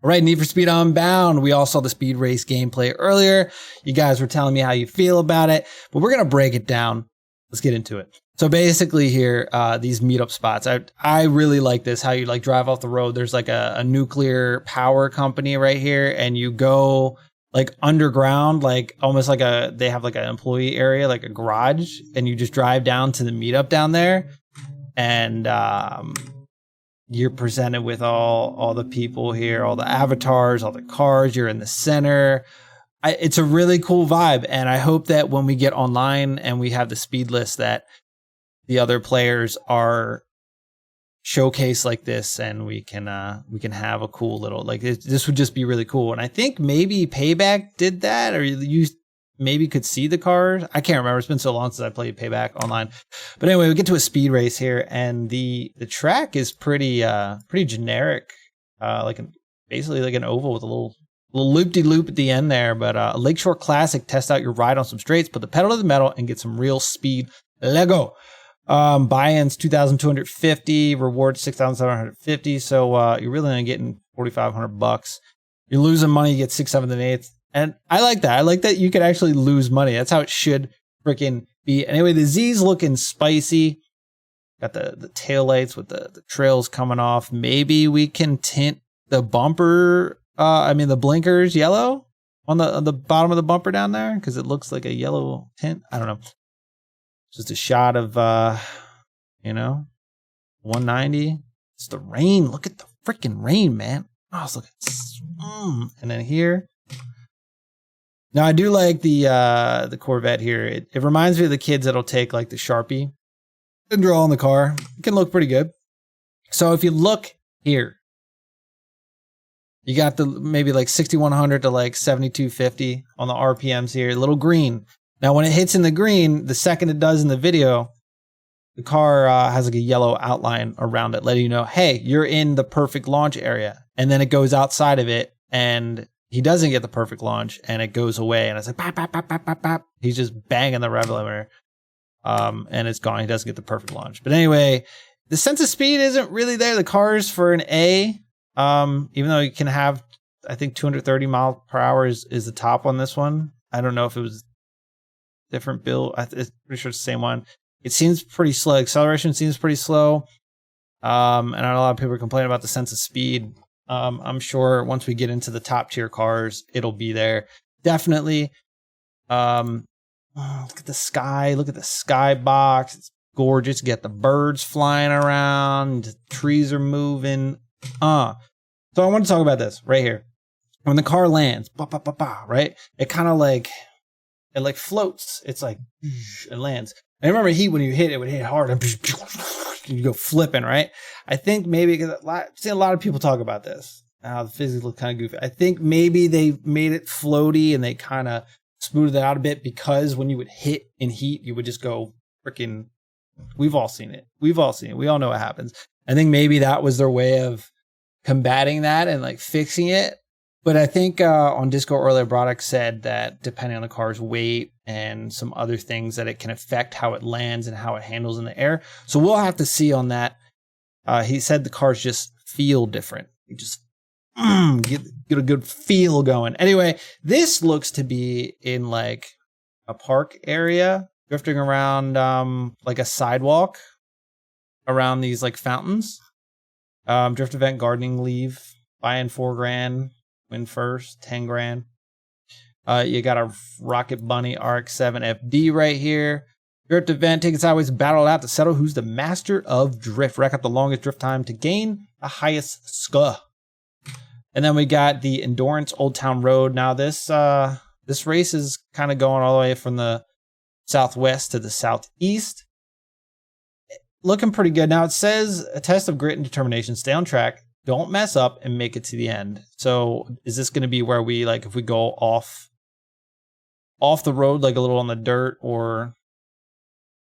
All right, Need for Speed Unbound. We all saw the speed race gameplay earlier. You guys were telling me how you feel about it, but we're going to break it down. Let's get into it. So basically here, these meetup spots, I really like this, how you like drive off the road. There's like a nuclear power company right here, and you go like underground, like almost like they have like an employee area, like a garage, and you just drive down to the meetup down there. And, you're presented with all the people here, all the avatars, all the cars. You're in the center. It's a really cool vibe. And I hope that when we get online and we have the speed list, that the other players are showcased like this, and we can have a cool little, like this would just be really cool. And I think maybe Payback did that, or you maybe could see the cars. I can't remember. It's been so long since I played Payback online. But anyway, we get to a speed race here, and the track is pretty generic, basically like an oval with a little loop-de-loop at the end there. But a Lakeshore Classic, test out your ride on some straights, put the pedal to the metal, and get some real speed. Lego. Buy-ins 2,250, rewards 6,750. So you're really only getting $4,500. You're losing money, you get 6th, 7th, and 8th. And I like that. I like that you could actually lose money. That's how it should freaking be. Anyway, the Z's looking spicy. Got the tail lights with the trails coming off. Maybe we can tint the bumper. The blinkers yellow on the bottom of the bumper down there, because it looks like a yellow tint. I don't know. Just a shot of 190. It's the rain. Look at the freaking rain, man. Oh, let's look at and then here. Now I do like the Corvette here. It reminds me of the kids that'll take like the Sharpie and draw on the car. It can look pretty good. So if you look here, you got the maybe like 6,100 to like 7,250 on the RPMs here. A little green. Now when it hits in the green, the second it does in the video, the car has like a yellow outline around it, letting you know, hey, you're in the perfect launch area. And then it goes outside of it, and he doesn't get the perfect launch, and it goes away, and it's like bop, bop, bop, bop, bop, bop. He's just banging the rev limiter, and it's gone. He doesn't get the perfect launch. But anyway, the sense of speed isn't really there. The car's for an A, even though you can have, I think 230 miles per hour is the top on this one. I don't know if it was different build. It's pretty sure it's the same one. It seems pretty slow. Acceleration seems pretty slow. And I know a lot of people are complaining about the sense of speed. I'm sure once we get into the top tier cars, it'll be there. Definitely. Look at the sky. Look at the sky box. It's gorgeous. You get the birds flying around. The trees are moving. So I want to talk about this right here. When the car lands, right? It kind of like, it like floats. It's like, it lands. I remember heat, when you hit it would hit hard and you go flipping, right? I think maybe, because I've seen a lot of people talk about this. The physics look kind of goofy. I think maybe they made it floaty and they kind of smoothed it out a bit, because when you would hit in heat, you would just go freaking, we've all seen it. We all know what happens. I think maybe that was their way of combating that and like fixing it. But I think on Disco earlier, Broderick said that depending on the car's weight and some other things, that it can affect how it lands and how it handles in the air. So we'll have to see on that. He said the cars just feel different. You just get a good feel going. Anyway, this looks to be in like a park area, drifting around like a sidewalk around these like fountains. Drift event, gardening leave, buy in $4,000. Win first, 10 grand. You got a Rocket Bunny RX-7 FD right here. Drift event, take it sideways, battle it out to settle who's the master of drift. Rack up the longest drift time to gain the highest SCA. And then we got the Endurance Old Town Road. Now this race is kind of going all the way from the southwest to the southeast. Looking pretty good. Now it says a test of grit and determination. Stay on track. Don't mess up and make it to the end. So is this going to be where we, like, if we go off the road, like a little on the dirt, or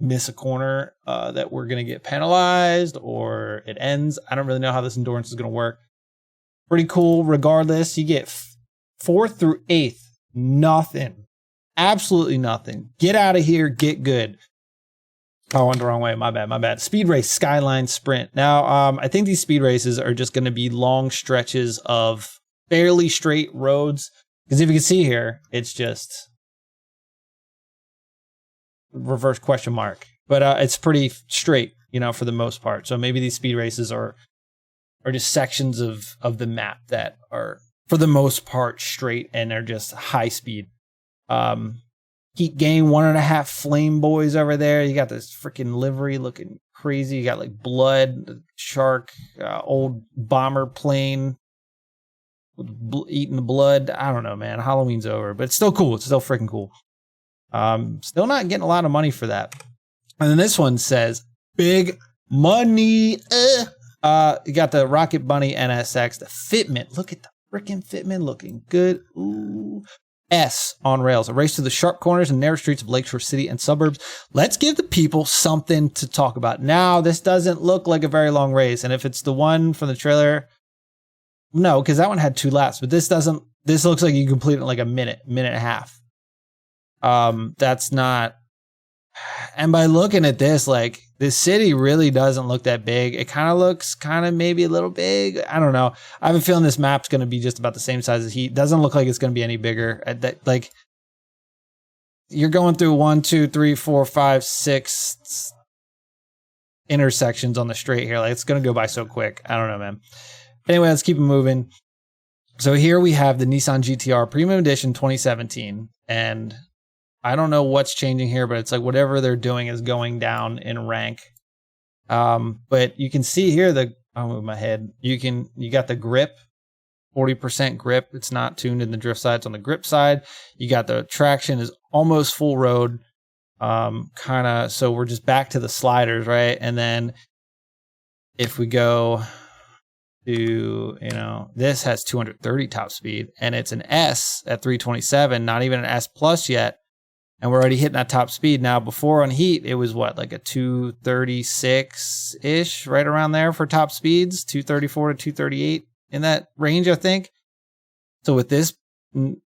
miss a corner, that we're going to get penalized, or it ends? I don't really know how this endurance is going to work. Pretty cool. Regardless, you get 4th through 8th. Nothing. Absolutely nothing. Get out of here. Get good. Oh, I went the wrong way. My bad. Speed race, Skyline Sprint. Now, I think these speed races are just going to be long stretches of fairly straight roads. Because if you can see here, it's just reverse question mark. But it's pretty straight, you know, for the most part. So maybe these speed races are just sections of the map that are, for the most part, straight and are just high speed. Heat Gang 1.5 Flame Boys over there. You got this freaking livery looking crazy. You got like blood, shark, old bomber plane eating the blood. I don't know, man. Halloween's over, but it's still cool. It's still freaking cool. Still not getting a lot of money for that. And then this one says big money. You got the Rocket Bunny NSX, the Fitment. Look at the freaking Fitment looking good. Ooh. S on rails, a race through the sharp corners and narrow streets of Lakeshore City and suburbs. Let's give the people something to talk about. Now, this doesn't look like a very long race. And if it's the one from the trailer, no, because that one had 2 laps. But this looks like you complete it in like a minute and a half. That's not. And by looking at this, like, the city really doesn't look that big. It kind of looks maybe a little big. I don't know. I have a feeling this map's going to be just about the same size as Heat. Doesn't look like it's going to be any bigger. Like, you're going through 1, 2, 3, 4, 5, 6 intersections on the straight here. Like, it's going to go by so quick. I don't know, man. Anyway, let's keep it moving. So here we have the Nissan GTR Premium Edition 2017. And I don't know what's changing here, but it's like whatever they're doing is going down in rank. But you can see here I'll move my head. You got the grip, 40% grip. It's not tuned in the drift side. It's on the grip side. You got the traction is almost full road. So we're just back to the sliders, right? And then if we go to, this has 230 top speed and it's an S at 327, not even an S plus yet. And we're already hitting that top speed. Now, before on Heat, it was what, like a 236-ish, right around there for top speeds, 234 to 238 in that range, I think. So with this,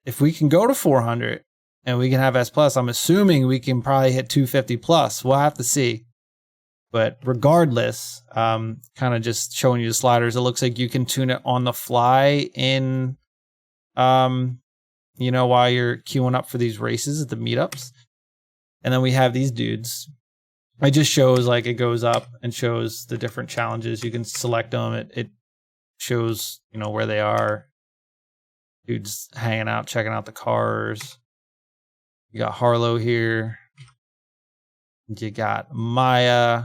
if we can go to 400 and we can have S+, I'm assuming we can probably hit 250 plus. We'll have to see. But regardless, kind of just showing you the sliders, it looks like you can tune it on the fly in... while you're queuing up for these races at the meetups. And then we have these dudes. It just shows, like, it goes up and shows the different challenges. You can select them. It shows, where they are. Dudes hanging out, checking out the cars. You got Harlow here. You got Maya.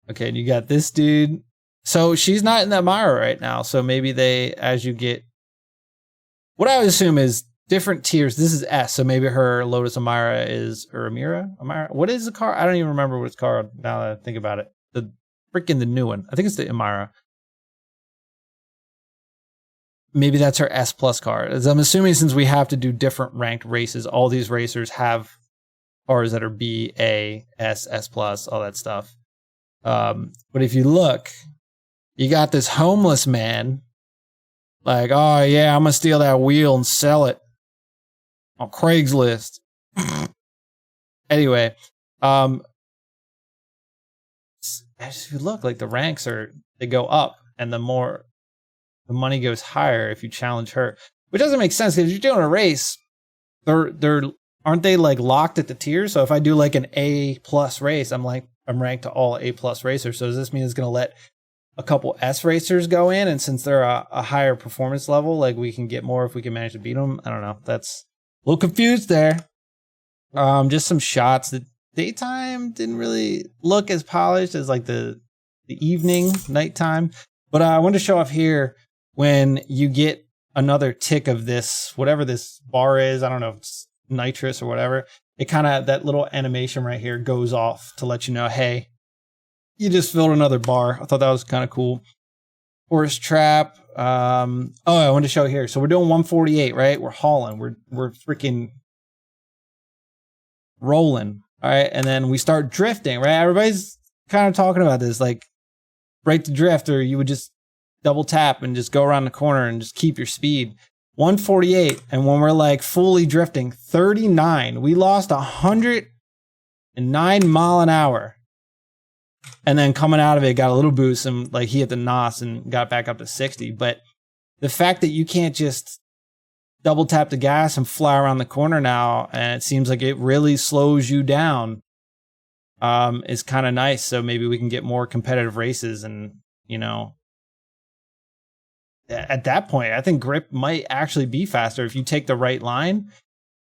Okay, and you got this dude. So she's not in the Amira right now. So maybe as you get... What I would assume is different tiers. This is S, so maybe her Lotus Amira is, or Amira? What is the car? I don't even remember what it's called now that I think about it. The new one. I think it's the Amira. Maybe that's her S plus car. As I'm assuming, since we have to do different ranked races, all these racers have cars that are B, A, S, S plus, all that stuff. But if you look, you got this homeless man. Like, oh yeah, I'm gonna steal that wheel and sell it on Craigslist. Anyway, as you look, like the ranks they go up, and the more the money goes higher if you challenge her, which doesn't make sense because if you're doing a race, aren't they like locked at the tiers? So if I do like an A plus race, I'm ranked to all A plus racers. So does this mean it's gonna let a couple S racers go in, and since they're a higher performance level, like we can get more if we can manage to beat them? I don't know. That's a little confused there. Just some shots. The daytime didn't really look as polished as like the evening, nighttime. But I wanted to show off here when you get another tick of this, whatever this bar is. I don't know if it's nitrous or whatever. It kind of, that little animation right here goes off to let you know, hey, you just filled another bar. I thought that was kind of cool. Forest Trap. I wanted to show here. So we're doing 148, right? We're hauling. We're freaking rolling. All right. And then we start drifting, right? Everybody's kind of talking about this, like break the drift, or you would just double tap and just go around the corner and just keep your speed. 148. And when we're like fully drifting, 39. We lost 109 mile an hour. And then coming out of it, got a little boost, and like he hit the NOS and got back up to 60. But the fact that you can't just double tap the gas and fly around the corner now, and it seems like it really slows you down, is kind of nice. So maybe we can get more competitive races, and you know, at that point, I think grip might actually be faster if you take the right line.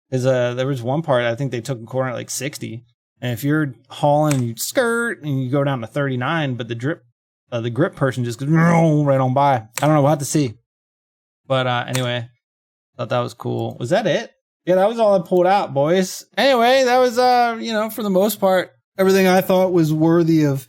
Because there was one part, I think they took a corner at like 60, and if you're hauling, you skirt and you go down to 39, but the grip person just goes right on by. I don't know, we'll have to see. But anyway, thought that was cool. Was that it? Yeah, that was all I pulled out, boys. Anyway, that was you know, for the most part, everything I thought was worthy of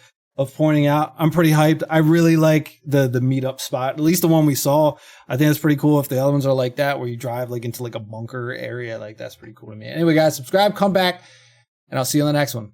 pointing out. I'm pretty hyped. I really like the meetup spot, at least the one we saw. I think that's pretty cool. If the other ones are like that, where you drive like into like a bunker area, like that's pretty cool to me. Anyway, guys, subscribe, come back, and I'll see you on the next one.